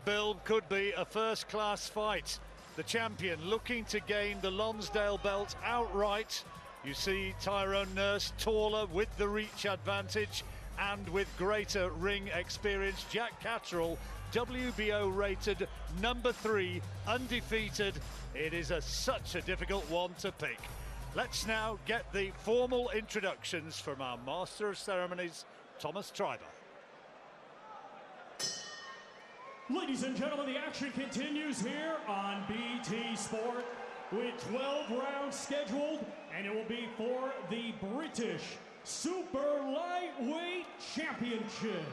Bill, could be a first-class fight. The champion looking to gain the Lonsdale belt outright. You see Tyrone Nurse taller with the reach advantage and with greater ring experience. Jack Catterall, WBO rated number 3, undefeated. It is such a difficult one to pick. Let's now get the formal introductions from our Master of Ceremonies, Thomas Treiber. Ladies and gentlemen, the action continues here on BT Sport with 12 rounds scheduled, and it will be for the British Super Lightweight Championship.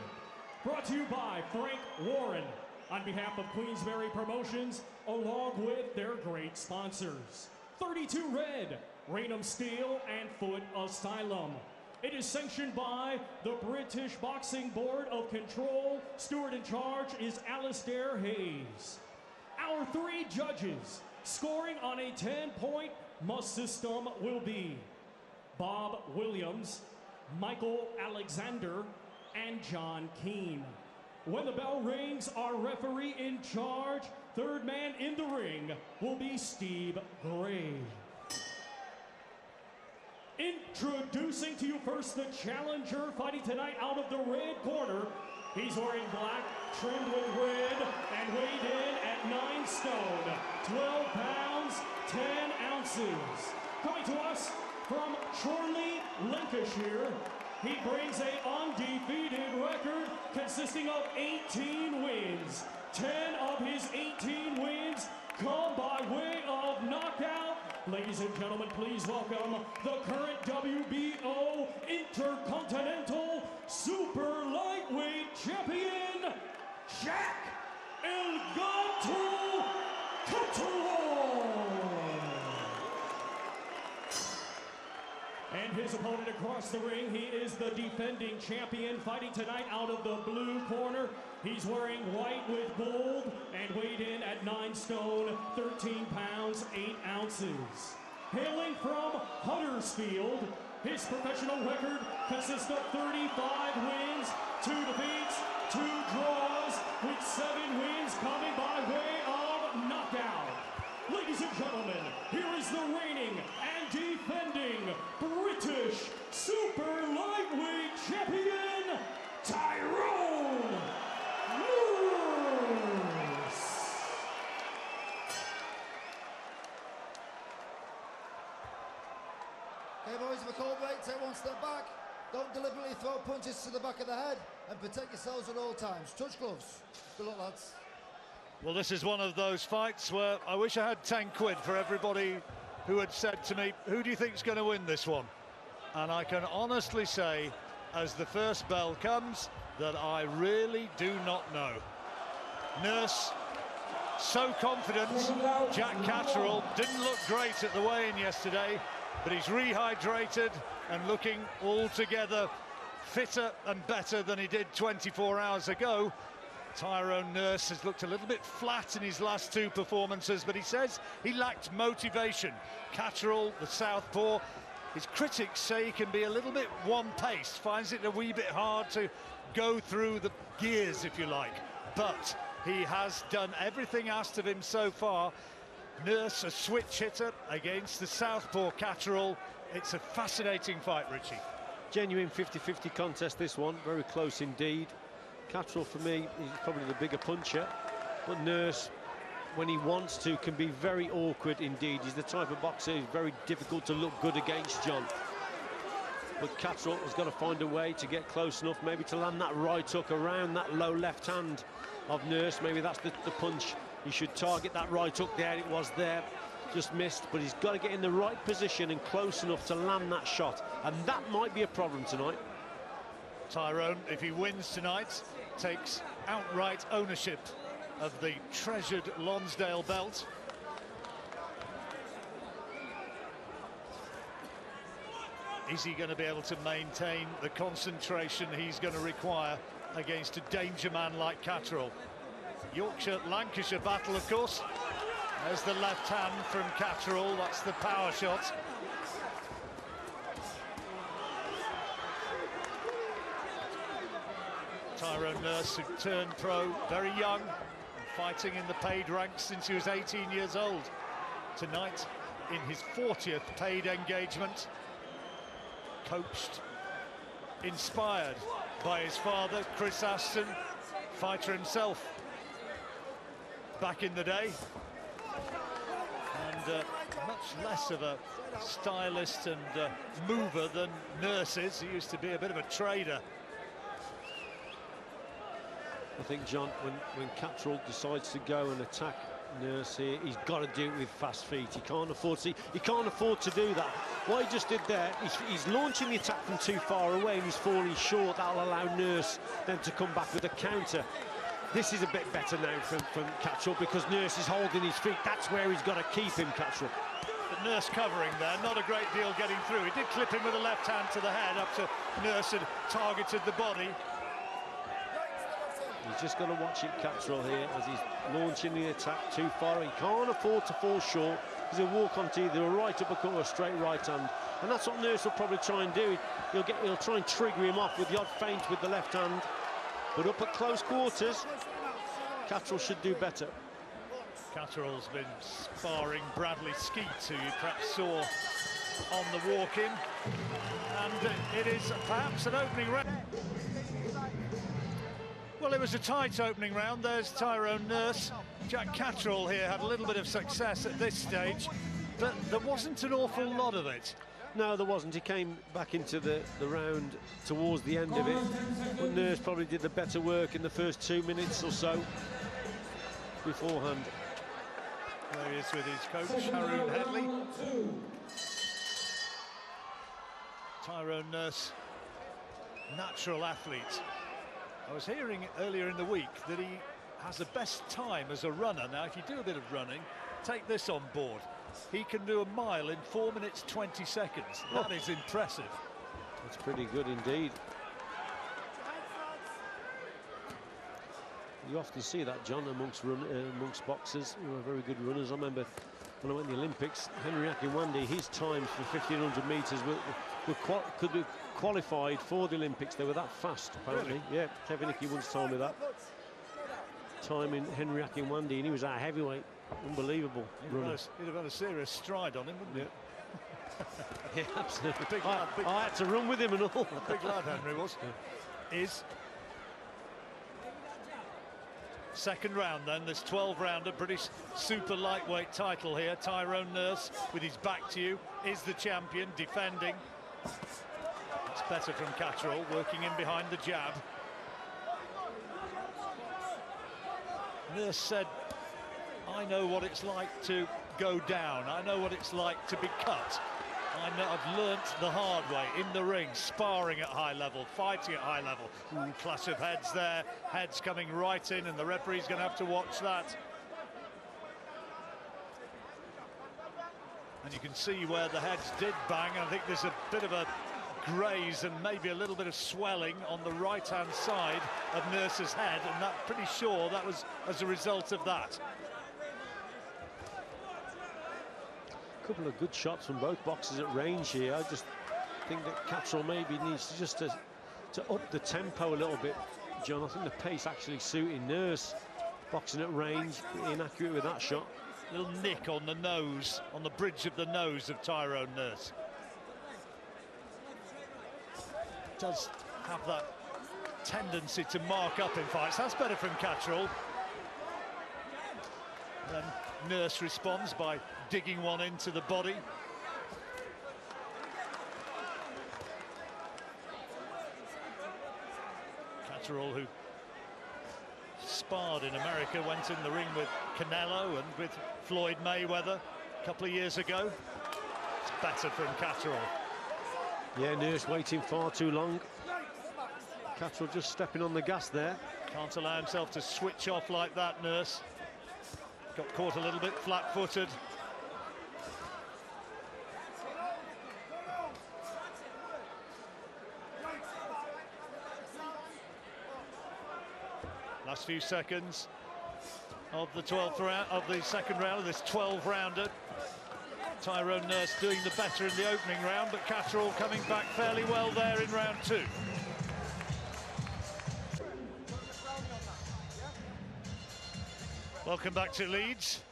Brought to you by Frank Warren on behalf of Queensberry Promotions, along with their great sponsors. 32 Red, Raynham Steel, and Foot Asylum. It is sanctioned by the British Boxing Board of Control. Steward in charge is Alistair Hayes. Our 3 judges scoring on a 10-point must system will be Bob Williams, Michael Alexander, and John Keane. When the bell rings, our referee in charge, third man in the ring, will be Steve Gray. Introducing to you first the challenger fighting tonight out of the red corner. He's wearing black, trimmed with red, and weighed in at 9 stone, 12 pounds, 10 ounces. Coming to us from Chorley, Lancashire, he brings an undefeated record consisting of 18 wins. 10 of his 18 wins come by way of knockout. Ladies and gentlemen, please welcome the current WBO Intercontinental Super Lightweight Champion, Jack El Gato Catterall. And his opponent across the ring, he is the defending champion, fighting tonight out of the blue corner. He's wearing white with gold and weighed in at 9 stone, 13 pounds, 8 ounces. Hailing from Huddersfield, his professional record consists of 35 wins, 2 defeats, 2 draws, with 7 wins coming by way of knockout. Ladies and gentlemen, here is the reigning and defending British Super Lightweight Champion, Tyrone Nurse. Okay, boys, if a cold break, take one step back. Don't deliberately throw punches to the back of the head, and protect yourselves at all times. Touch gloves. Good luck, lads. Well, this is one of those fights where I wish I had 10 quid for everybody who had said to me, who do you think is going to win this one? And I can honestly say, as the first bell comes, that I really do not know. Nurse, so confident. Jack Catterall didn't look great at the weigh-in yesterday, but he's rehydrated and looking altogether fitter and better than he did 24 hours ago. Tyrone Nurse has looked a little bit flat in his last 2 performances, but he says he lacked motivation. Catterall, the southpaw, his critics say he can be a little bit one-paced, finds it a wee bit hard to go through the gears, if you like. But he has done everything asked of him so far. Nurse, a switch hitter against the southpaw Catterall. It's a fascinating fight, Richie. Genuine 50-50 contest, this one. Very close indeed. Catterall, for me, is probably the bigger puncher, but Nurse, when he wants to, can be very awkward indeed. He's the type of boxer who's very difficult to look good against, John. But Catterall has got to find a way to get close enough, maybe to land that right hook around that low left hand of Nurse. Maybe that's the punch. He should target that right hook there. It was there, just missed, but he's got to get in the right position and close enough to land that shot, and that might be a problem tonight. Tyrone, if he wins tonight, takes outright ownership of the treasured Lonsdale belt. Is he going to be able to maintain the concentration he's going to require against a danger man like Catterall? Yorkshire-Lancashire battle, of course. There's the left hand from Catterall, that's the power shot. Tyrone Nurse, who turned pro very young, fighting in the paid ranks since he was 18 years old. Tonight, in his 40th paid engagement, coached, inspired by his father, Chris Aston, fighter himself back in the day, and much less of a stylist and mover than Nurse is. He used to be a bit of a trader. I think, John, when Catterall decides to go and attack Nurse here, he's got to do it with fast feet. He can't afford to do that. What he just did there, he's launching the attack from too far away and he's falling short. That'll allow Nurse then to come back with a counter. This is a bit better now from Catterall because Nurse is holding his feet. That's where he's got to keep him, Catterall. But Nurse covering there, not a great deal getting through. He did clip him with a left hand to the head up to Nurse had targeted the body. He's just got to watch it, Catterall, here, as he's launching the attack too far. He can't afford to fall short because he'll walk onto either a right uppercut or a straight right hand. And that's what Nurse will probably try and do. He'll try and trigger him off with the odd feint with the left hand. But up at close quarters, Catterall should do better. Catterall's been sparring Bradley Skeet, who you perhaps saw on the walk-in. And it is perhaps an opening round. Well, it was a tight opening round. There's Tyrone Nurse. Jack Catterall here had a little bit of success at this stage, but there wasn't an awful lot of it. No, there wasn't. He came back into the round towards the end of it. But Nurse probably did the better work in the first 2 minutes or so beforehand. There he is with his coach, Haroon Headley. Tyrone Nurse, natural athlete. I was hearing earlier in the week that he has the best time as a runner. Now, if you do a bit of running, take this on board. He can do a mile in 4 minutes 20 seconds. That is impressive. That's pretty good indeed. You often see that, John, amongst boxers who are very good runners. I remember when I went to the Olympics, Henry Akinwande, his times for 1500 metres could be qualified for the Olympics. They were that fast, apparently. Really? Yeah, Kevin Hickey once told me that. Time in Henry Akinwande, and he was our heavyweight. Unbelievable. He'd have had a serious stride on him, wouldn't he? Yeah, absolutely. Big lad, I had to run with him and all. Big lad, Henry was. Yeah. Is second round then, this 12-rounder British super lightweight title here. Tyrone Nurse, with his back to you, is the champion, defending. It's better from Catterall, working in behind the jab. Nurse said, I know what it's like to go down. I know what it's like to be cut. I've learnt the hard way in the ring, sparring at high level, fighting at high level. Ooh, clash of heads there, heads coming right in, and the referee's going to have to watch that. And you can see where the heads did bang. I think there's a bit of a graze and maybe a little bit of swelling on the right-hand side of Nurse's head, and I'm pretty sure that was as a result of that. Couple of good shots from both boxers at range here. I just think that Catterall maybe needs to just to up the tempo a little bit, John. I think the pace actually suiting Nurse. Boxing at range, inaccurate with that shot. Little nick on the nose, on the bridge of the nose of Tyrone Nurse. Does have that tendency to mark up in fights. That's better from Catterall. Then Nurse responds by digging one into the body. Catterall, who sparred in America, went in the ring with Canelo and with Floyd Mayweather a couple of years ago. It's better from Catterall. Yeah, Nurse waiting far too long. Catterall just stepping on the gas there. Can't allow himself to switch off like that, Nurse. Got caught a little bit flat-footed. Last few seconds of the 12th round, of the second round of this 12-rounder. Tyrone Nurse doing the better in the opening round, but Catterall coming back fairly well there in round two. Welcome back to Leeds.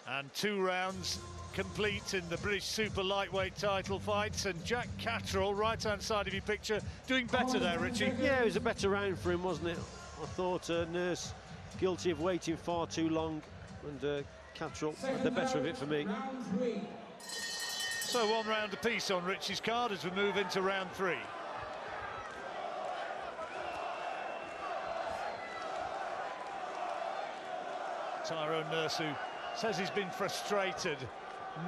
And 2 rounds complete in the British Super Lightweight title fights. And Jack Catterall, right-hand side of your picture, doing better there, Richie. Yeah, it was a better round for him, wasn't it? I thought Nurse guilty of waiting far too long, and Catterall had the better of it for me. So 1 round apiece on Richie's card as we move into round 3. Tyrone Nurse, who says he's been frustrated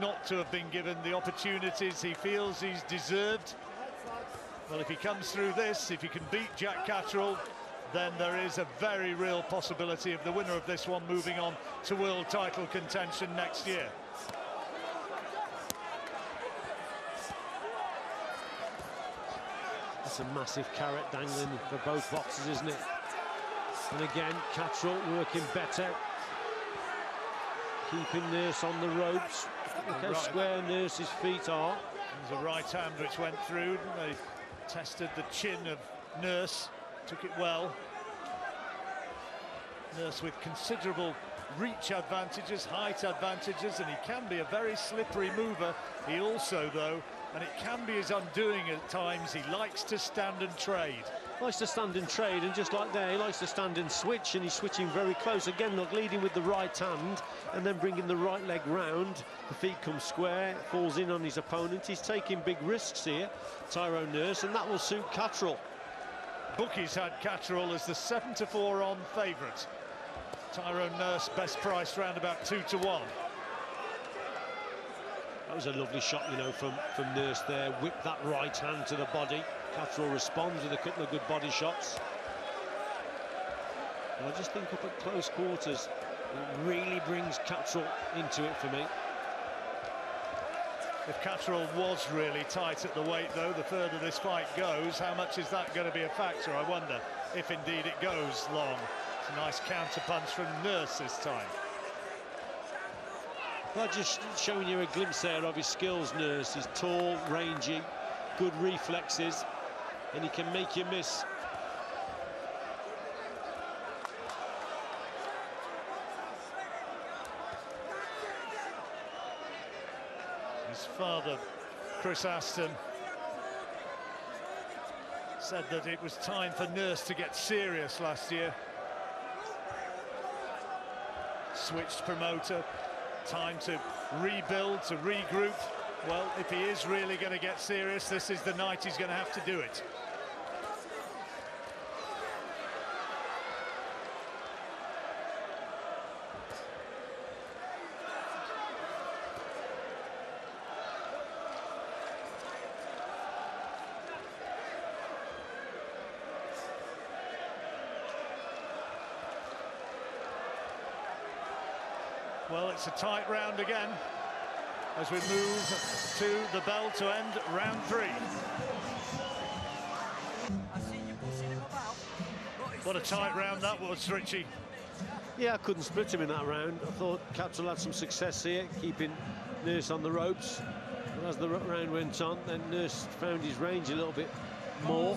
not to have been given the opportunities he feels he's deserved. Well, if he comes through this, if he can beat Jack Catterall, then there is a very real possibility of the winner of this one moving on to world title contention next year. That's a massive carrot dangling for both boxers, isn't it? And again, Catterall working better, keeping Nurse on the ropes. Look how square Nurse's feet are. There's a right hand which went through. They tested the chin of Nurse, took it well. Nurse with considerable reach advantages, height advantages, and he can be a very slippery mover. He also, though, and it can be his undoing at times, he likes to stand and trade. Likes to stand and trade, and just like there, he likes to stand and switch, and he's switching very close. Again, look, leading with the right hand and then bringing the right leg round. The feet come square, falls in on his opponent. He's taking big risks here, Tyrone Nurse, and that will suit Catterall. Bookies had Catterall as the 7-4 on favourite. Tyrone Nurse best priced round about 2-1. That was a lovely shot, you know, from Nurse there. Whipped that right hand to the body. Catterall responds with a couple of good body shots. And I just think up at close quarters, it really brings Catterall into it for me. If Catterall was really tight at the weight, though, the further this fight goes, how much is that going to be a factor? I wonder if indeed it goes long. It's a nice counter punch from Nurse this time. Well, just showing you a glimpse there of his skills, Nurse. He's tall, rangy, good reflexes, and he can make you miss. His father, Chris Aston, said that it was time for Nurse to get serious last year. Switched promoter, time to rebuild, to regroup. Well, if he is really going to get serious, this is the night he's going to have to do it. Well, it's a tight round again as we move to the bell to end round 3. What a tight round that was, Richie. Yeah, I couldn't split him in that round. I thought Catterall had some success here, keeping Nurse on the ropes. But as the round went on, then Nurse found his range a little bit more.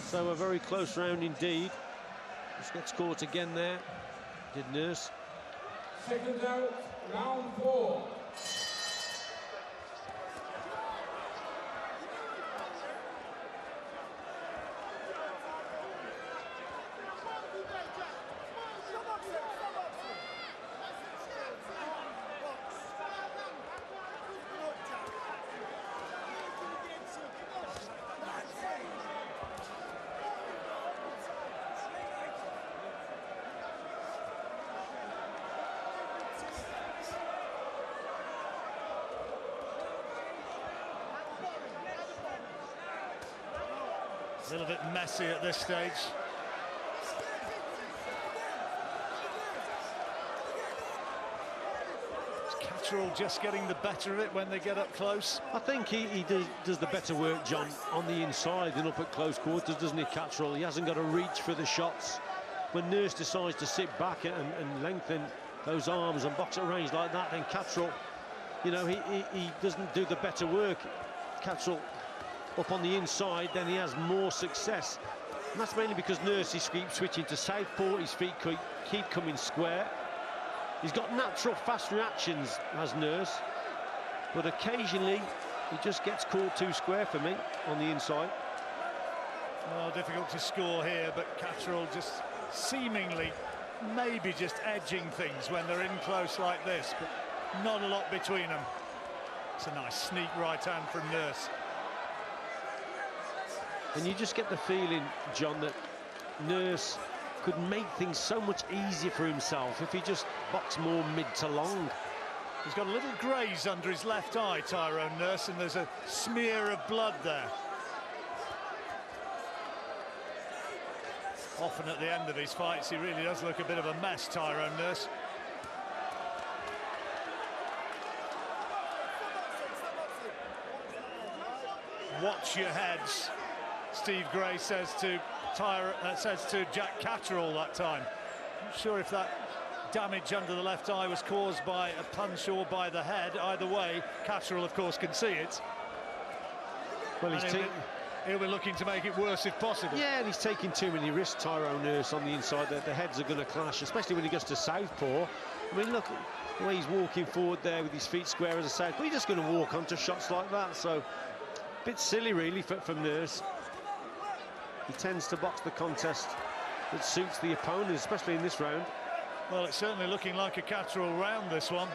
So a very close round indeed. Just gets caught again there, did Nurse. Second out, round 4. A little bit messy at this stage. Is Catterall just getting the better of it when they get up close? I think he does the better work, John, on the inside than up at close quarters, doesn't he, Catterall? He hasn't got to reach for the shots. When Nurse decides to sit back and lengthen those arms and box at range like that, then Catterall, you know, he doesn't do the better work. Catterall up on the inside, then he has more success And that's mainly because Nurse keeps switching to southpaw, his feet keep coming square. He's got natural fast reactions, as Nurse, but occasionally he just gets caught too square for me on the inside. Well, difficult to score here, but Catterall just seemingly maybe just edging things when they're in close like this, but not a lot between them. It's a nice sneak right hand from Nurse. And you just get the feeling, John, that Nurse could make things so much easier for himself if he just boxed more mid to long. He's got a little graze under his left eye, Tyrone Nurse, and there's a smear of blood there. Often at the end of his fights, he really does look a bit of a mess, Tyrone Nurse. Watch your heads, Steve Gray says to Jack Catterall that time. Not sure if that damage under the left eye was caused by a punch or by the head. Either way, Catterall, of course, can see it. Well, he'll be looking to make it worse if possible. Yeah, and he's taking too many risks, Tyrone Nurse, on the inside. The heads are going to clash, especially when he goes to southpaw. I mean, look the way he's walking forward there with his feet square as a southpaw. He's just going to walk onto shots like that. So, a bit silly, really, from Nurse. He tends to box the contest that suits the opponent, especially in this round. Well, it's certainly looking like a Catterall round, this one.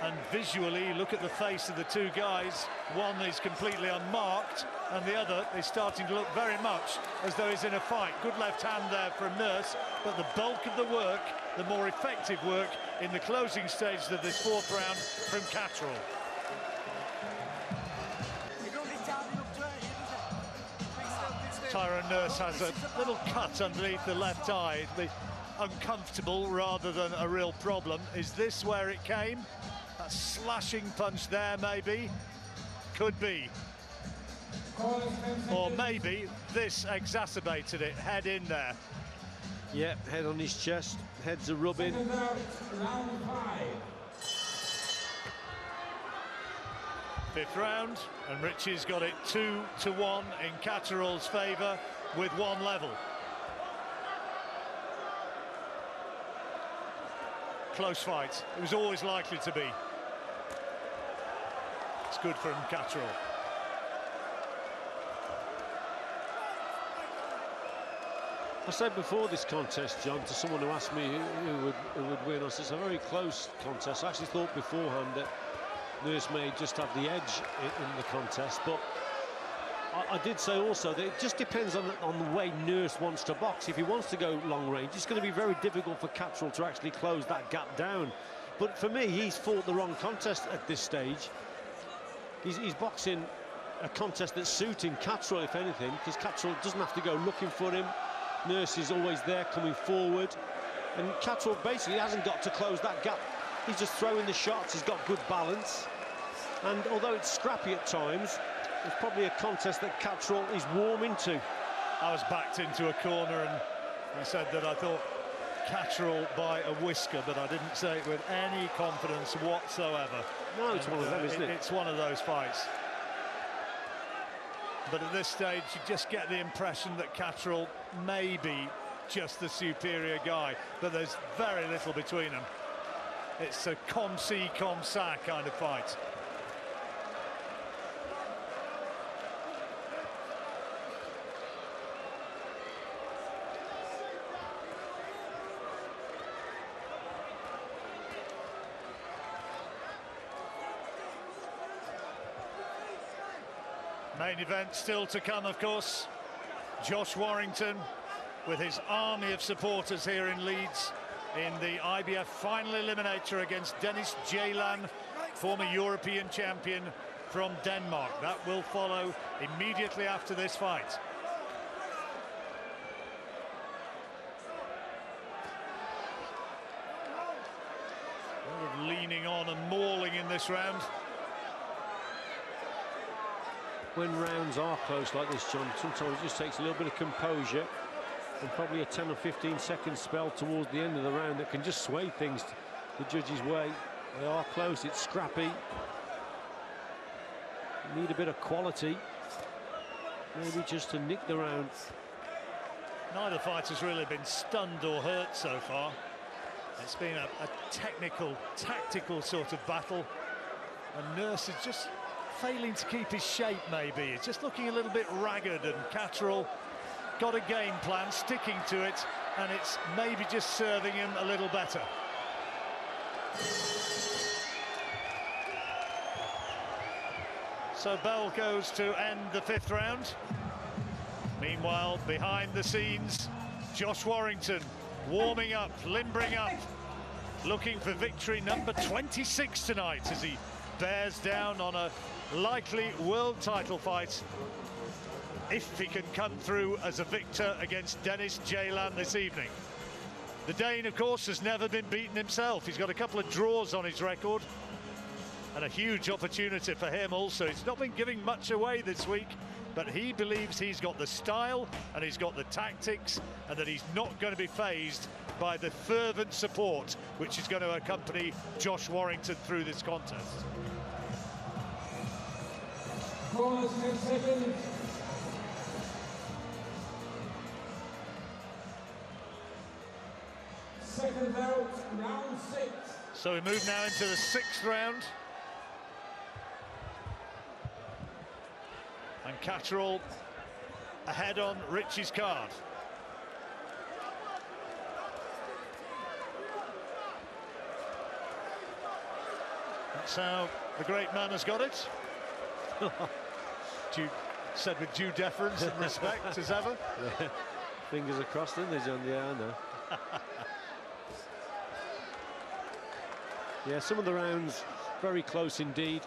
And visually, look at the face of the two guys. One is completely unmarked, and the other is starting to look very much as though he's in a fight. Good left hand there from Nurse, but the bulk of the work, the more effective work in the closing stages of this fourth round from Catterall. Tyrone Nurse has a little cut underneath the left eye. It'd be uncomfortable rather than a real problem. Is this where it came? A slashing punch there, maybe? Could be. Or maybe this exacerbated it. Head in there. Yeah, head on his chest. Heads are rubbing. Fifth round, and Richie's got it 2-1 in Catterall's favour with one level. Close fight. It was always likely to be. It's good from Catterall. I said before this contest, John, to someone who asked me who would win, I said it's a very close contest. I actually thought beforehand that Nurse may just have the edge in the contest, but I did say also that it just depends on the way Nurse wants to box. If he wants to go long range, it's going to be very difficult for Catterall to actually close that gap down. But for me, he's fought the wrong contest at this stage. He's boxing a contest that's suiting Catterall, if anything, because Catterall doesn't have to go looking for him. Nurse is always there coming forward, and Catterall basically hasn't got to close that gap. He's just throwing the shots. He's got good balance, and although it's scrappy at times, it's probably a contest that Catterall is warming to. I was backed into a corner, and I said that I thought Catterall by a whisker, but I didn't say it with any confidence whatsoever. No, it's one of them, isn't it? It's one of those fights. But at this stage, you just get the impression that Catterall may be just the superior guy, but there's very little between them. It's a comme-ci, comme-ça kind of fight. Main event still to come, of course. Josh Warrington with his army of supporters here in Leeds in the IBF final eliminator against Dennis Jalan, former European champion from Denmark. That will follow immediately after this fight. Leaning on and mauling in this round. When rounds are close like this, John, sometimes it just takes a little bit of composure and probably a 10 or 15 second spell towards the end of the round that can just sway things the judge's way. They are close, it's scrappy. You need a bit of quality, maybe just to nick the round. Neither fighter's really been stunned or hurt so far. It's been a technical, tactical sort of battle. And Nurse is just failing to keep his shape, maybe. It's just looking a little bit ragged, and Catterall got a game plan, sticking to it, and it's maybe just serving him a little better. So bell goes to end the 5th round. Meanwhile, behind the scenes, Josh Warrington warming up, limbering up, looking for victory number 26 tonight as he bears down on a likely world title fight if he can come through as a victor against Dennis Jalan this evening. The Dane, of course, has never been beaten himself. He's got a couple of draws on his record and a huge opportunity for him also. He's not been giving much away this week, but he believes he's got the style and he's got the tactics, and that he's not going to be fazed by the fervent support which is going to accompany Josh Warrington through this contest. Corners, 10 seconds. Second out, round 6. So we move now into the 6th round. And Catterall ahead on Richie's card. That's how the great man has got it. Said with due deference and respect as ever. Yeah. Fingers are crossed, didn't they, John? Yeah, I know. Yeah, some of the rounds very close indeed.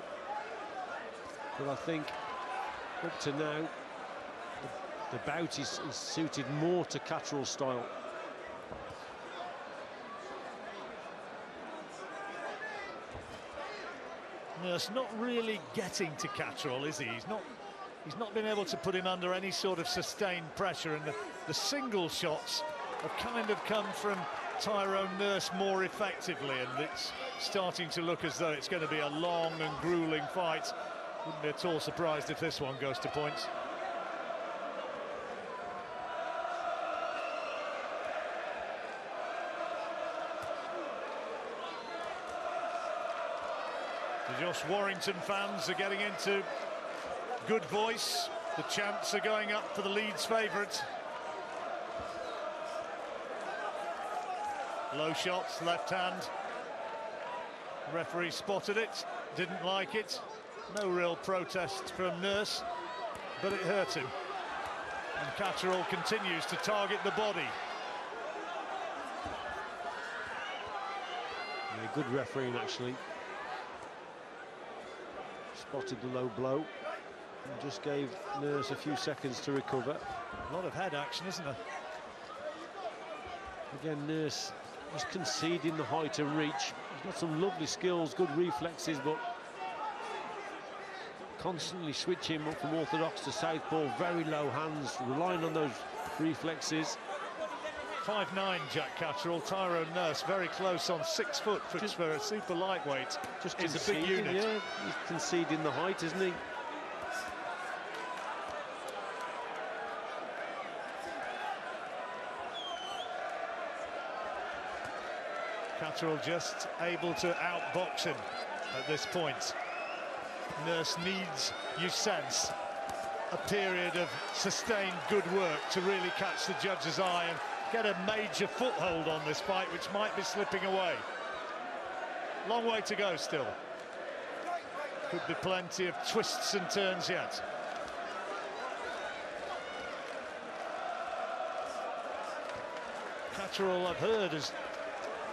But I think up to now, the bout is suited more to Catterall's style. Nurse not really getting to Catterall, is he? He's not been able to put him under any sort of sustained pressure, and the single shots have kind of come from Tyrone Nurse more effectively, and it's starting to look as though it's going to be a long and grueling fight. Wouldn't be at all surprised if this one goes to points. The Josh Warrington fans are getting into good voice. The chants are going up for the Leeds favourite. Low shots, left hand. Referee spotted it, didn't like it. No real protest from Nurse, but it hurt him. And Catterall continues to target the body. Yeah, good refereeing, actually. Spotted the low blow and just gave Nurse a few seconds to recover. A lot of head action, isn't there? Again, Nurse is conceding the height and reach. He's got some lovely skills, good reflexes, but constantly switching up from orthodox to southpaw, very low hands, relying on those reflexes. 5'9", Jack Catterall. Tyrone Nurse very close on 6 foot, which for a super lightweight just is a big unit. Yeah, he's conceding the height, isn't he? Catterall just able to outbox him at this point. Nurse needs, you sense, a period of sustained good work to really catch the judge's eye and get a major foothold on this fight, which might be slipping away. Long way to go still. Could be plenty of twists and turns yet. Catterall, I've heard, has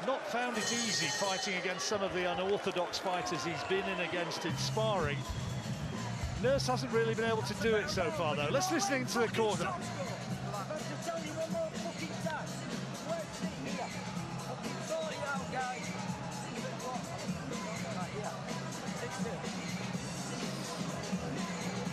not found it easy fighting against some of the unorthodox fighters he's been in against in sparring. Nurse hasn't really been able to do it so far, though. Let's listen into the corner.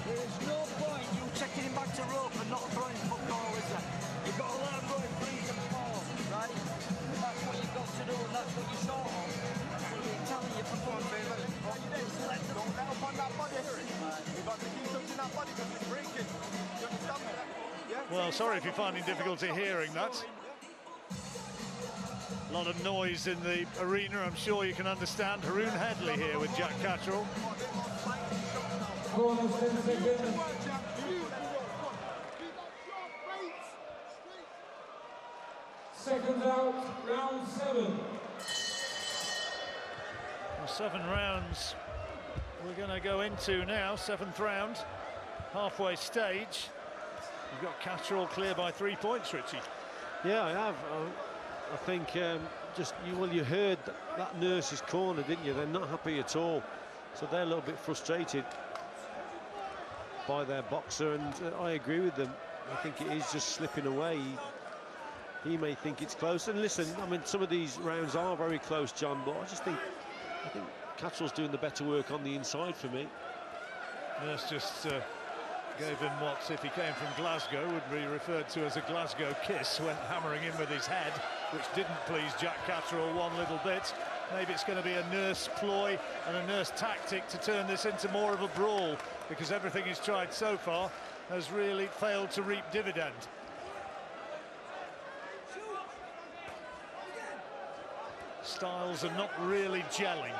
There's no point you taking him back to rope and not throwing football, is there? You've got to learn going free and fall, right? That's what you've got to do, and that's what you're short of. That's what we're telling you for fun, baby. Don't let up on that body. You've got to keep touching that body because it's breaking. You understand me? Yeah? Well, sorry if you're finding difficulty hearing that. A lot of noise in the arena, I'm sure you can understand. Haroon Headley here with Jack Catterall. Seconds out, round 7. Well, 7 rounds we're going to go into now. 7th round, halfway stage. You've got Catterall clear by 3 points, Richie. Yeah, I have. I think you heard that nurse's corner, didn't you? They're not happy at all, so they're a little bit frustrated by their boxer, and I agree with them. I think it is just slipping away. He may think it's close, and listen, I mean, some of these rounds are very close, John, but I think Catterall's doing the better work on the inside for me. Nurse just gave him what, if he came from Glasgow, would be referred to as a Glasgow kiss, went hammering in with his head, which didn't please Jack Catterall one little bit. Maybe it's going to be a Nurse ploy and a Nurse tactic to turn this into more of a brawl, because everything he's tried so far has really failed to reap dividend. Styles are not really gelling.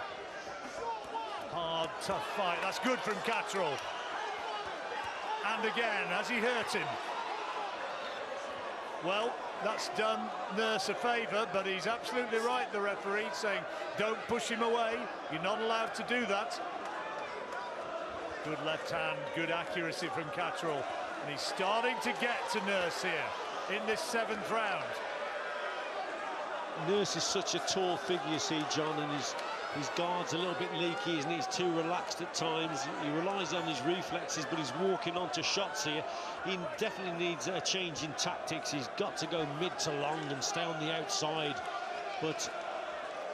Hard, tough fight. That's good from Catterall. And again, has he hurt him? Well, that's done Nurse a favour, but he's absolutely right, the referee, saying don't push him away. You're not allowed to do that. Good left hand, good accuracy from Catterall. And he's starting to get to Nurse here in this 7th round. Nurse is such a tall figure, you see, John, and his guard's a little bit leaky, isn't he? He's too relaxed at times. He relies on his reflexes, but he's walking onto shots here. He definitely needs a change in tactics. He's got to go mid to long and stay on the outside, but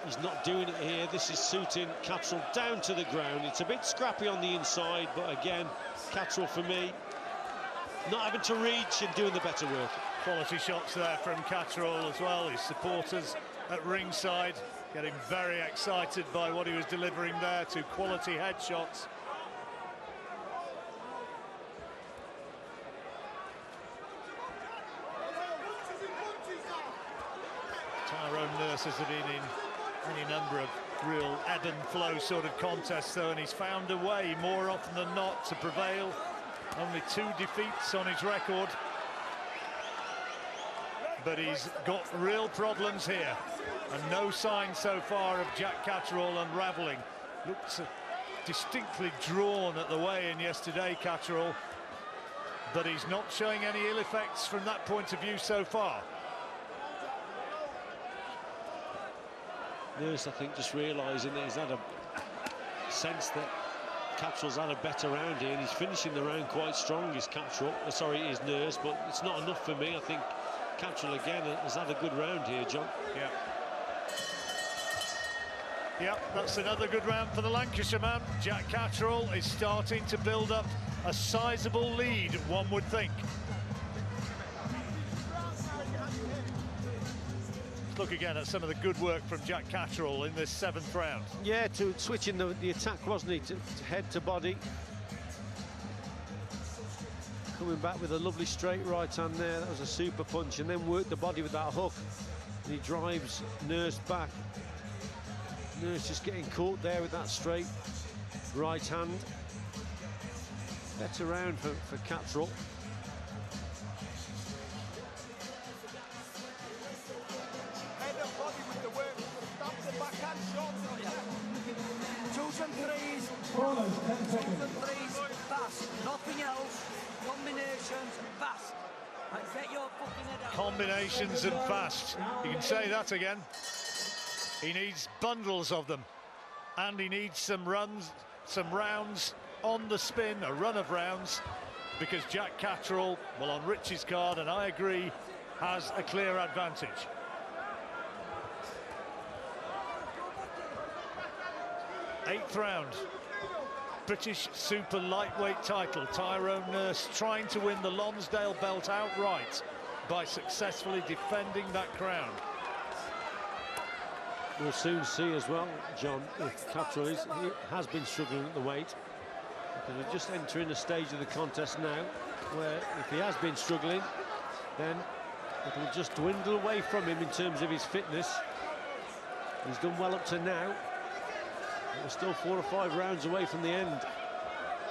he's not doing it here. This is suiting Catterall down to the ground. It's a bit scrappy on the inside, but again, Catterall for me, not having to reach and doing the better work. Quality shots there from Catterall as well. His supporters at ringside getting very excited by what he was delivering there. 2 quality headshots. Tyrone Nurse has been in any number of real ebb and flow sort of contests, though, and he's found a way more often than not to prevail. Only 2 defeats on his record, but he's got real problems here, and no sign so far of Jack Catterall unravelling. Looked distinctly drawn at the weigh-in yesterday, Catterall, but he's not showing any ill effects from that point of view so far. Nurse, I think, just realising that he's had a sense that Catterall's had a better round here, and he's finishing the round quite strong, is Catterall. Sorry, is Nurse, but it's not enough for me. I think Catterall again has had a good round here, John. Yeah, that's another good round for the Lancashire man. Jack Catterall is starting to build up a sizable lead, one would think. Look again at some of the good work from Jack Catterall in this 7th round. Yeah, to switching the attack, wasn't he, to head to body. Coming back with a lovely straight right hand there. That was a super punch, and then worked the body with that hook. And he drives Nurse back. Nurse just getting caught there with that straight right hand. Better round for Catterall. Head and body with the work. Stop the backhand shots. 2s and 3s. Corners, 10 2s seconds. and 3s, fast. Nothing else. Combinations, fast. And get your fucking head out. Combinations and fast. You can say that again. He needs bundles of them, and he needs some runs, some rounds on the spin, a run of rounds, because Jack Catterall, well, on Rich's card, and I agree, has a clear advantage. Eighth round. British super lightweight title. Tyrone Nurse trying to win the Lonsdale belt outright by successfully defending that crown. We'll soon see as well, John, if Catterall he has been struggling at the weight. Because we're just entering a stage of the contest now where if he has been struggling, then it'll just dwindle away from him in terms of his fitness. He's done well up to now. We're still 4 or 5 rounds away from the end.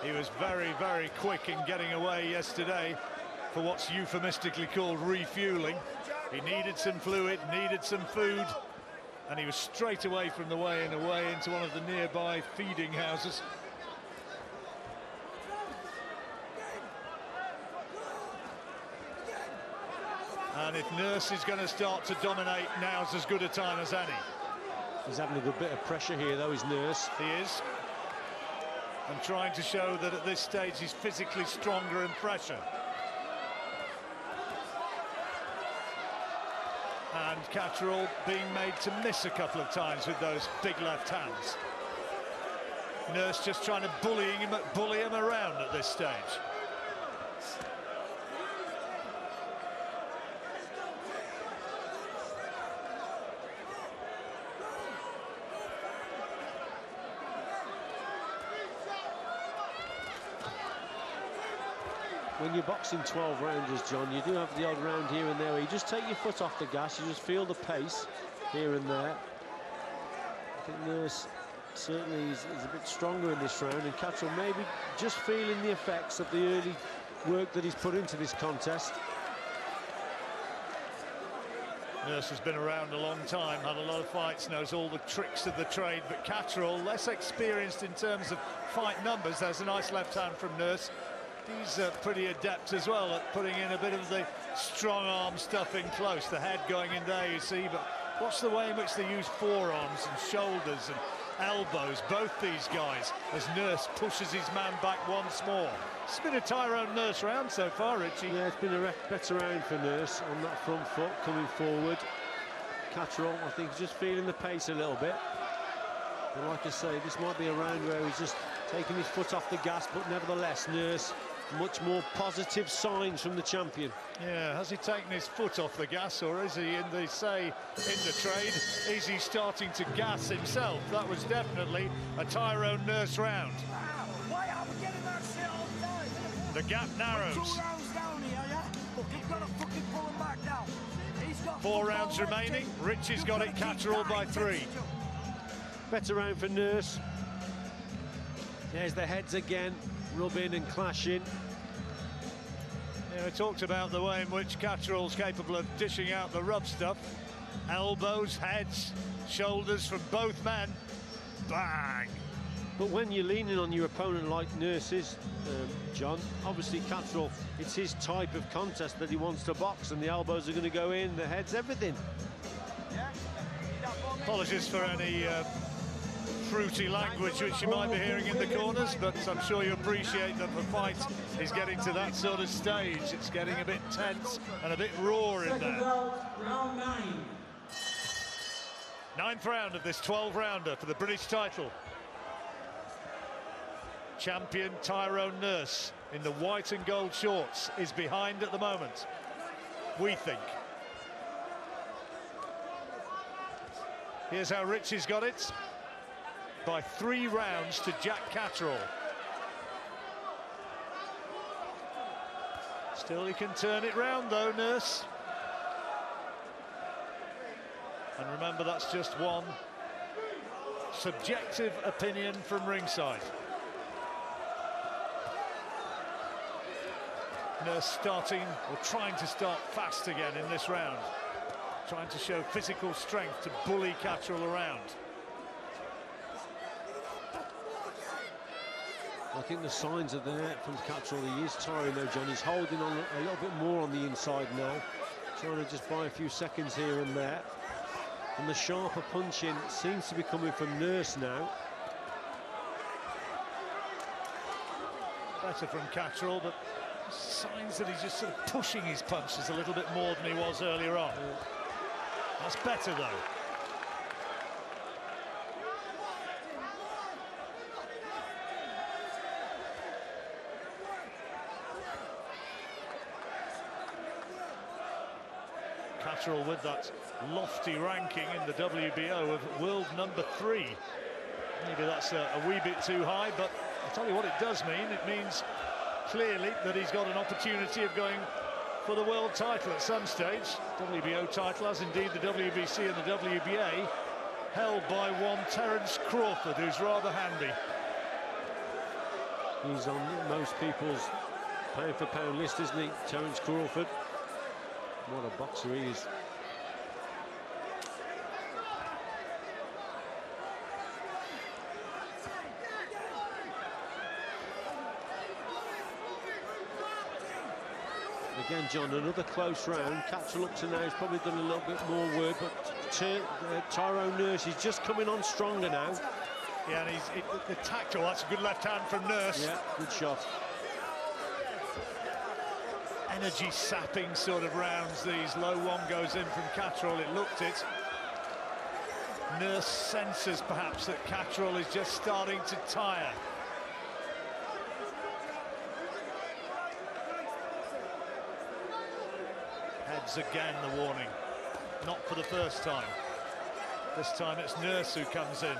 He was very, very quick in getting away yesterday for what's euphemistically called refueling. He needed some fluid, needed some food, and he was straight away from the weigh-in away into one of the nearby feeding houses. And if Nurse is going to start to dominate, now's as good a time as any. He's having a good bit of pressure here, though, is Nurse. He is. And trying to show that at this stage he's physically stronger and fresher. And Catterall being made to miss a couple of times with those big left hands. Nurse just trying to bully him around at this stage. When you're boxing 12 rounders, John, you do have the odd round here and there where you just take your foot off the gas, you just feel the pace here and there. I think Nurse certainly is a bit stronger in this round, and Catterall maybe just feeling the effects of the early work that he's put into this contest. Nurse has been around a long time, had a lot of fights, knows all the tricks of the trade, but Catterall, less experienced in terms of fight numbers. There's a nice left hand from Nurse. He's pretty adept as well at putting in a bit of the strong arm stuff in close, the head going in there, you see, but watch the way in which they use forearms and shoulders and elbows, both these guys, as Nurse pushes his man back once more. It's been a Tyrone Nurse round so far, Richie. Yeah, it's been a better round for Nurse on that front foot coming forward. Catterall, I think, is just feeling the pace a little bit. But like I say, this might be a round where he's just taking his foot off the gas, but nevertheless, Nurse, much more positive signs from the champion. Yeah, has he taken his foot off the gas, or is he in the trade? Is he starting to gas himself? That was definitely a Tyrone Nurse round. Why are we getting that shit all the time? The gap narrows. 2 rounds down here, yeah? Look, he's got to fucking pull him back down. He's got 4 rounds remaining. Richie's got it, Catterall by 3. Better round for Nurse. There's the heads again, rubbing and clashing. Yeah, we talked about the way in which Catterall's capable of dishing out the rough stuff. Elbows, heads, shoulders from both men. Bang! But when you're leaning on your opponent like Nurse is, John, obviously Catterall, it's his type of contest that he wants to box, and the elbows are going to go in, the heads, everything. Apologies for any fruity language which you might be hearing in the corners, but I'm sure you appreciate that the fight is getting to that sort of stage. It's getting a bit tense and a bit raw in there. Round 9. 9th round of this 12-rounder for the British title. Champion Tyrone Nurse in the white and gold shorts is behind at the moment, we think. Here's how Richie's got it. By 3 rounds to Jack Catterall. Still he can turn it round though, Nurse. And remember, that's just one subjective opinion from ringside. Nurse starting, or trying to start fast again in this round. Trying to show physical strength to bully Catterall around. I think the signs are there from Catterall. He is tiring though, John. He's holding on a little bit more on the inside now, trying to just buy a few seconds here and there. And the sharper punching seems to be coming from Nurse now. Better from Catterall, but signs that he's just sort of pushing his punches a little bit more than he was earlier on. That's better though. Catterall with that lofty ranking in the WBO of world number 3. Maybe that's a wee bit too high, but I'll tell you what it does mean. It means clearly that he's got an opportunity of going for the world title at some stage. WBO title, as indeed the WBC and the WBA, held by one Terence Crawford, who's rather handy. He's on most people's pound-for-pound list, isn't he, Terence Crawford? What a boxer he is. Again, John, another close round. Catterall up to now has probably done a little bit more work, but Tyrone Nurse is just coming on stronger now. Yeah, and the tackle, that's a good left hand from Nurse. Yeah, good shot. Energy sapping sort of rounds these. Low one goes in from Catterall, it looked it. Nurse senses perhaps that Catterall is just starting to tire. Heads again, the warning. Not for the first time. This time it's Nurse who comes in.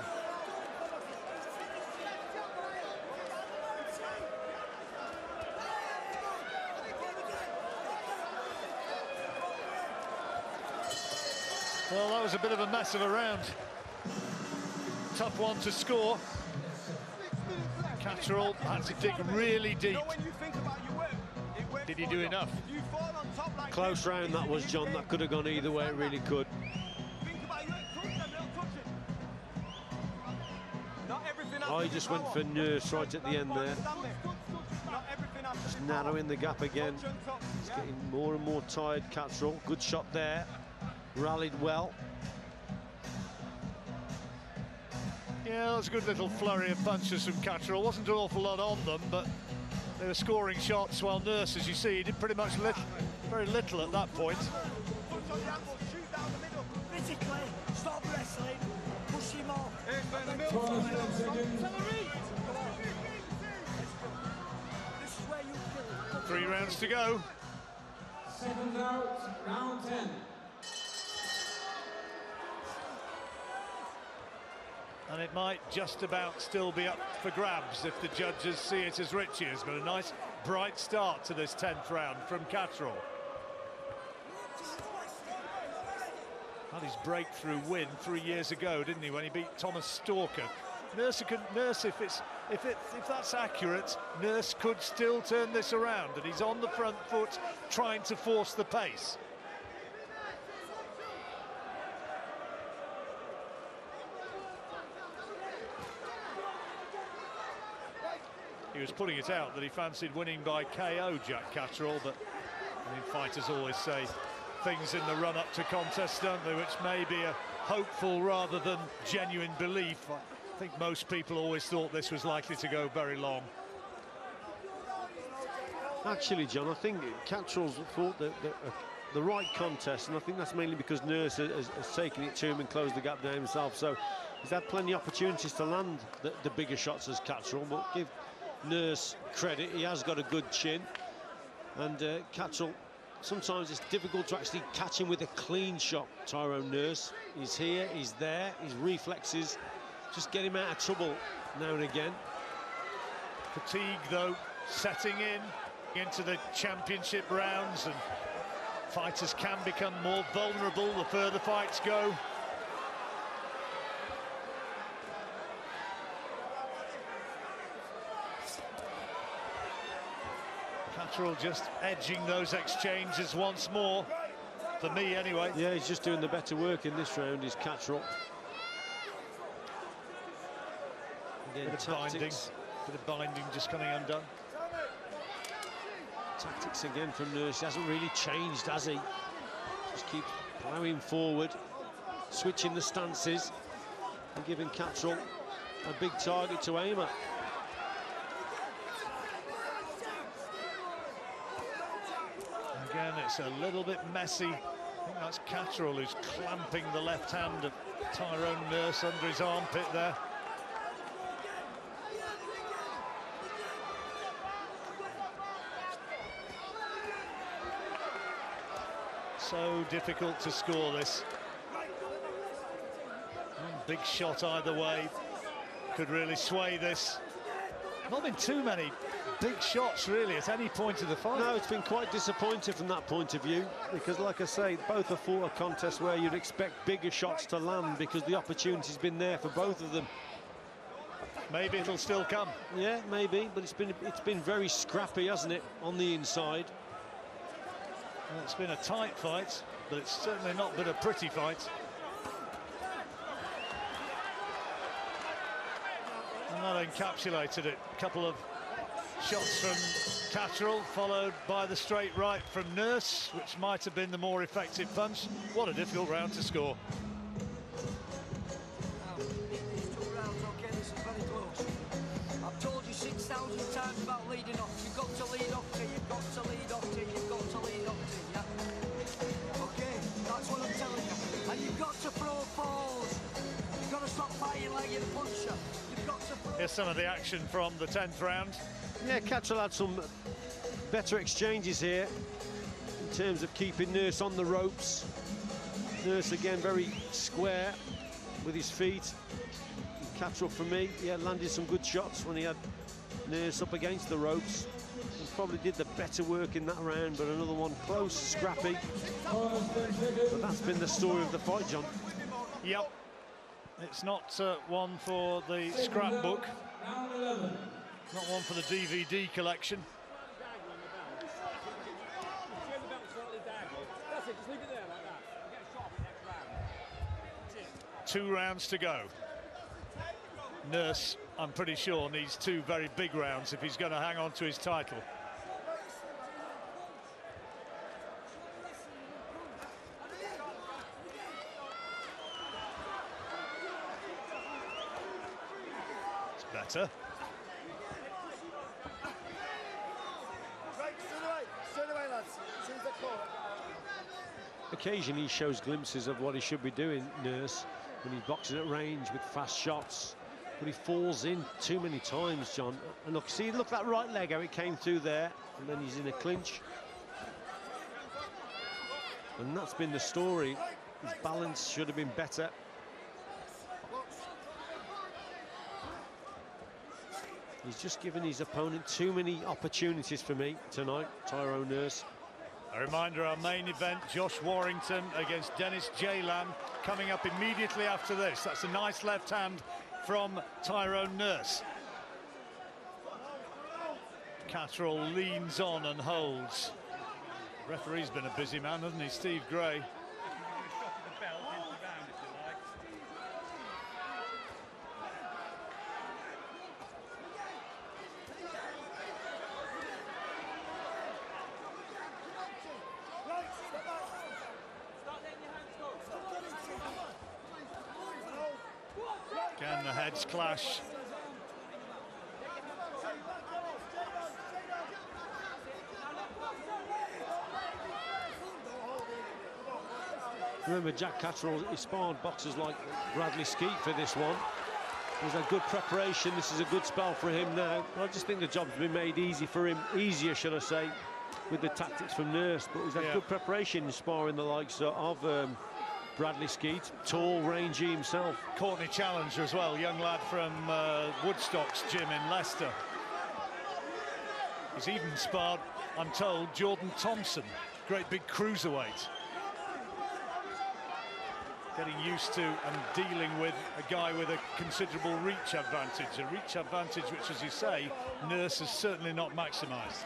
Well, that was a bit of a mess of a round. Tough one to score. Catterall had to dig really deep. Did he do enough? Close round that was, John. That could have gone either way, it really could. I just went for Nurse right at the end there. Just narrowing the gap again. He's getting more and more tired, Catterall. Good shot there. Rallied well. Yeah, that was a good little flurry of punches from Catterall. Wasn't an awful lot on them, but they were scoring shots while Nurse, as you see, did pretty much very little at that point. Physically, stop wrestling, push him off. 3 rounds to go. Seconds out, round 10. And it might just about still be up for grabs if the judges see it as Richie has. But a nice, bright start to this 10th round from Catterall. Had his breakthrough win 3 years ago, didn't he, when he beat Thomas Stalker? Nurse, if that's accurate, Nurse could still turn this around, and he's on the front foot trying to force the pace. He was putting it out that he fancied winning by KO, Jack Catterall, but I mean, fighters always say things in the run-up to contests, don't they, which may be a hopeful rather than genuine belief. I think most people always thought this was likely to go very long. Actually, John, I think Catterall's thought that the right contest, and I think that's mainly because Nurse has taken it to him and closed the gap down himself, so he's had plenty of opportunities to land the bigger shots as Catterall, but give Nurse credit, he has got a good chin, and Catterall, sometimes it's difficult to actually catch him with a clean shot. Tyrone Nurse, he's here, he's there, his reflexes just get him out of trouble now and again. Fatigue, though, setting into the championship rounds, and fighters can become more vulnerable the further fights go. Catterall just edging those exchanges once more, for me anyway. Yeah, he's just doing the better work in this round, is Catterall. Again, bit of binding just coming undone. Tactics again from Nurse, he hasn't really changed, has he? Just keeps plowing forward, switching the stances, and giving Catterall a big target to aim at. Again, it's a little bit messy. I think that's Catterall who's clamping the left hand of Tyrone Nurse under his armpit there. So difficult to score this. Big shot either way. Could really sway this. Not been too many big shots, really, at any point of the fight. No, it's been quite disappointing from that point of view, because, like I say, both have fought a contest where you'd expect bigger shots to land because the opportunity's been there for both of them. Maybe it'll still come. Yeah, maybe, but it's been very scrappy, hasn't it, on the inside? Well, it's been a tight fight, but it's certainly not been a pretty fight. And that encapsulated it. A couple of shots from Catterall, followed by the straight right from Nurse, which might have been the more effective punch. What a difficult round to score. These 2 rounds, okay, this is very close. I've told you 6,000 times about leading off. You've got to lead off to, you've got to lead off to, you've got to lead off to, yeah? Okay, that's what I'm telling you. And you've got to throw balls. You've got to stop fighting like you're a puncher. You've got to throw... Here's some of the action from the 10th round. Yeah, Catterall had some better exchanges here in terms of keeping Nurse on the ropes. Nurse again very square with his feet. Catterall, for me, yeah, landed some good shots when he had Nurse up against the ropes. He probably did the better work in that round, but another one close, scrappy. But that's been the story of the fight, John. Yep. It's not one for the scrapbook. Not one for the DVD collection. 2 rounds to go. Nurse, I'm pretty sure, needs 2 very big rounds if he's going to hang on to his title. It's better. Occasionally he shows glimpses of what he should be doing, Nurse, when he's boxing at range with fast shots, but he falls in too many times, John. And look, see, look that right leg, how it came through there, and then he's in a clinch. And that's been the story. His balance should have been better. He's just given his opponent too many opportunities for me tonight, Tyrone Nurse. A reminder, our main event, Josh Warrington against Dennis Jaylam, coming up immediately after this. That's a nice left hand from Tyrone Nurse. Catterall leans on and holds. Referee's been a busy man, hasn't he, Steve Gray? Again, the heads clash. Remember, Jack Catterall, he sparred boxers like Bradley Skeet for this one. It was a good preparation. This is a good spell for him now. I just think the job's been made easy for him, easier, should I say, with the tactics from Nurse. But it was a good preparation in sparring the likes of Bradley Skeet, tall, rangy himself. Courtney Challenger as well, young lad from Woodstock's gym in Leicester. He's even sparred, I'm told, Jordan Thompson, great big cruiserweight. Getting used to and dealing with a guy with a considerable reach advantage. A reach advantage which, as you say, Nurse has certainly not maximised.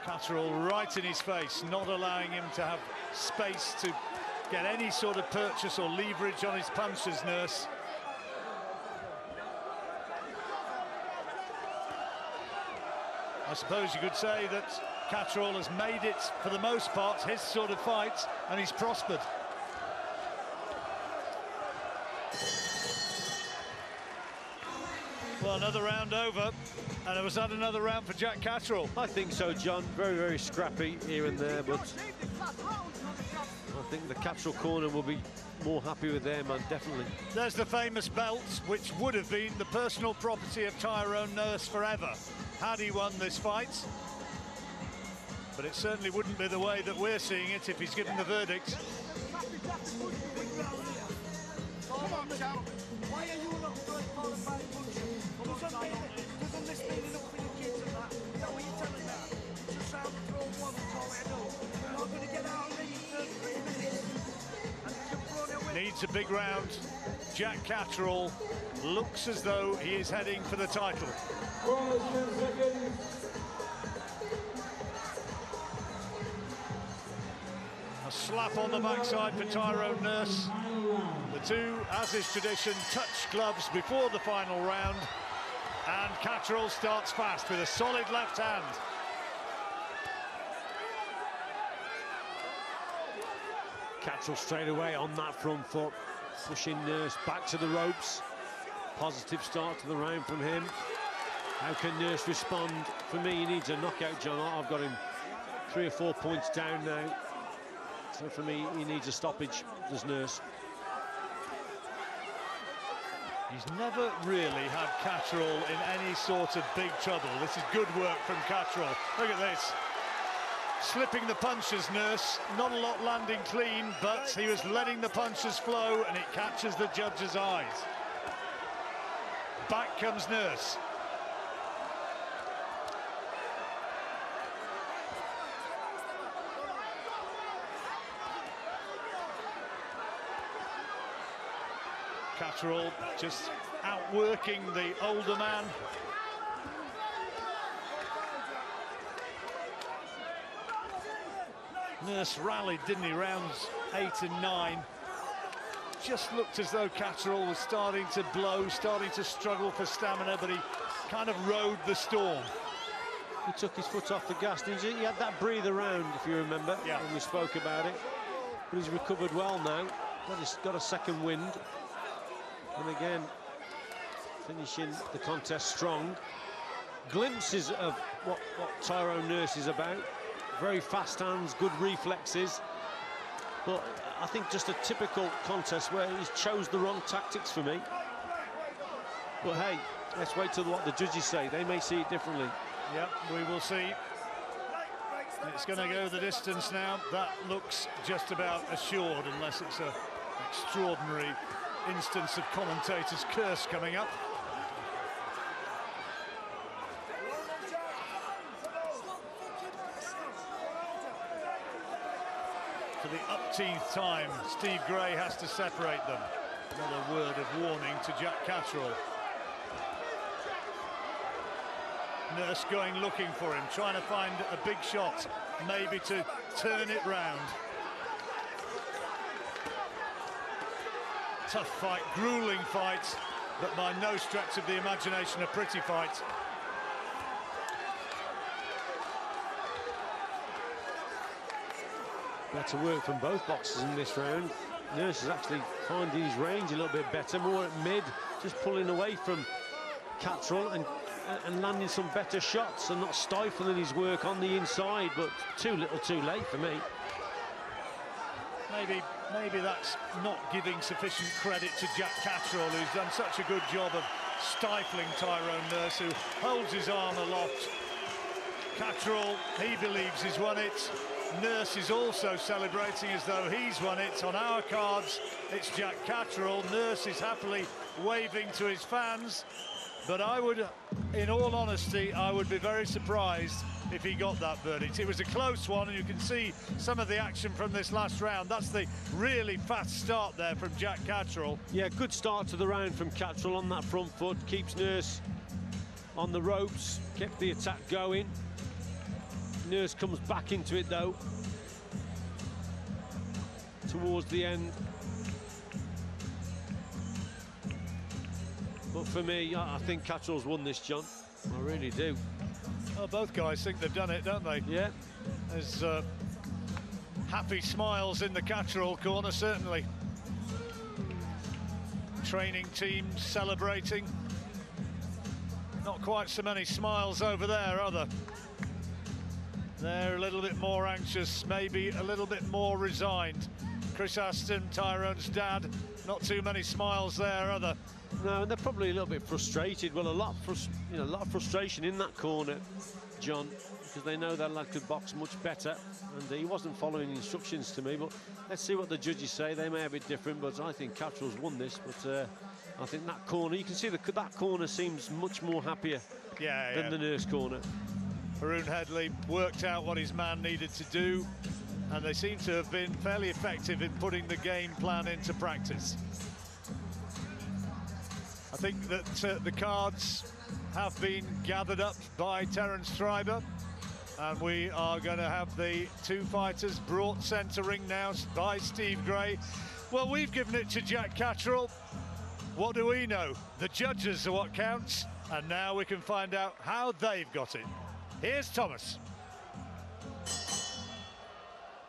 Catterall right in his face, not allowing him to have space to get any sort of purchase or leverage on his punches, Nurse. I suppose you could say that Catterall has made it, for the most part, his sort of fight, and he's prospered. Well, another round over, and was that another round for Jack Catterall? I think so, John. Very, very scrappy here and there, but I think the Catterall corner will be more happy with their man, definitely. There's the famous belt, which would have been the personal property of Tyrone Nurse forever had he won this fight. But it certainly wouldn't be the way that we're seeing it if he's given the verdict. Come on, champ. Why are you not throwing 4 or 5 punches? Doesn't this mean enough for your kids and that? Is that what you're telling me? Just try to throw one and call it a do. You're not going to get out of me in 3 minutes. And you've thrown it away. Needs a big round. Jack Catterall looks as though he is heading for the title. A slap on the backside for Tyrone Nurse. The two, as is tradition, touch gloves before the final round. And Catterall starts fast with a solid left hand. Catterall straight away on that front foot, pushing Nurse back to the ropes. Positive start to the round from him. How can Nurse respond? For me, he needs a knockout, John. I've got him 3 or 4 points down now. So for me, he needs a stoppage, does Nurse. He's never really had Catterall in any sort of big trouble. This is good work from Catterall. Look at this. Slipping the punches, Nurse. Not a lot landing clean, but he was letting the punches flow, and it catches the judge's eyes. Back comes Nurse. Catterall just outworking the older man. Nurse rallied, didn't he, rounds 8 and 9. Just looked as though Catterall was starting to blow, starting to struggle for stamina, but he kind of rode the storm. He took his foot off the gas, didn't he? He had that breather round, if you remember, yeah, when we spoke about it. But he's recovered well now. He's got a second wind. And again, finishing the contest strong. Glimpses of what Tyrone Nurse is about. Very fast hands, good reflexes. But I think just a typical contest where he's chose the wrong tactics for me. But hey, let's wait till what the judges say. They may see it differently. Yep, we will see. It's going to go the distance now. That looks just about assured, unless it's an extraordinary instance of commentator's curse coming up. For the upteenth time, Steve Gray has to separate them. Another word of warning to Jack Catterall. Nurse going looking for him, trying to find a big shot, maybe to turn it round. Tough fight, grueling fight, but by no stretch of the imagination a pretty fight. Better work from both boxers in this round. Nurse is actually finding his range a little bit better, more at mid, just pulling away from Catterall and landing some better shots and not stifling his work on the inside, but too little too late for me. Maybe that's not giving sufficient credit to Jack Catterall, who's done such a good job of stifling Tyrone Nurse, who holds his arm aloft. Catterall, he believes he's won it. Nurse is also celebrating as though he's won it. On our cards, it's Jack Catterall. Nurse is happily waving to his fans. But I would, in all honesty, I would be very surprised if he got that verdict. It was a close one, and you can see some of the action from this last round. That's the really fast start there from Jack Catterall. Yeah, good start to the round from Catterall on that front foot. Keeps Nurse on the ropes, kept the attack going. Nurse comes back into it, though, towards the end. But for me, I think Catterall's won this, John. I really do. Well, both guys think they've done it, don't they? Yeah. There's happy smiles in the Catterall corner, certainly. Training team celebrating. Not quite so many smiles over there, are there? They're a little bit more anxious, maybe a little bit more resigned. Chris Aston, Tyrone's dad, not too many smiles there, are there? No, and they're probably a little bit frustrated. Well, a lot of frustration in that corner, John. because they know that lad could box much better, and he wasn't following instructions to me. But let's see what the judges say. They may have it different, but I think Catterall's won this. But I think that corner, you can see that corner seems much more happier than the Nurse corner. Haroon Headley worked out what his man needed to do, and they seem to have been fairly effective in putting the game plan into practice. I think that the cards have been gathered up by Terence Stryber, and we are going to have the two fighters brought centering now by Steve Gray. Well, we've given it to Jack Catterall. What do we know? The judges are what counts, and now we can find out how they've got it. Here's Thomas.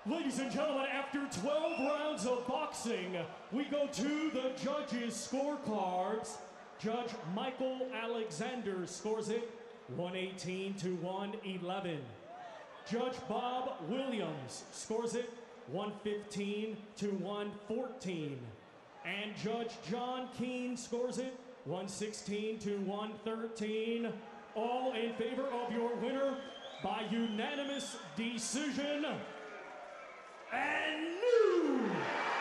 Ladies and gentlemen, after 12 rounds of boxing, we go to the judges' scorecards. Judge Michael Alexander scores it 118 to 111. Judge Bob Williams scores it 115 to 114. And Judge John Keane scores it 116 to 113. All in favor of your winner by unanimous decision. And new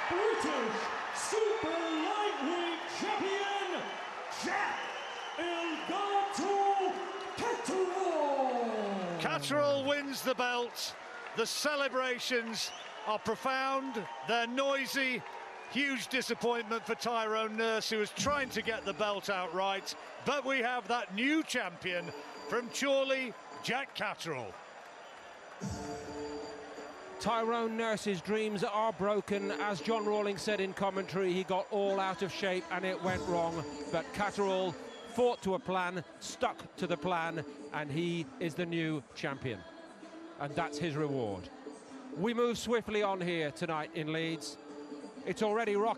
British Super Lightweight Champion, Jack Catterall. Catterall wins the belt. The celebrations are profound, they're noisy. Huge disappointment for Tyrone Nurse, who was trying to get the belt outright. But we have that new champion from Chorley, Jack Catterall. Tyrone Nurse's dreams are broken. As John Rawlings said in commentary, he got all out of shape and it went wrong. But Catterall fought to a plan, stuck to the plan, and he is the new champion. And that's his reward. We move swiftly on here tonight in Leeds. It's already rocking.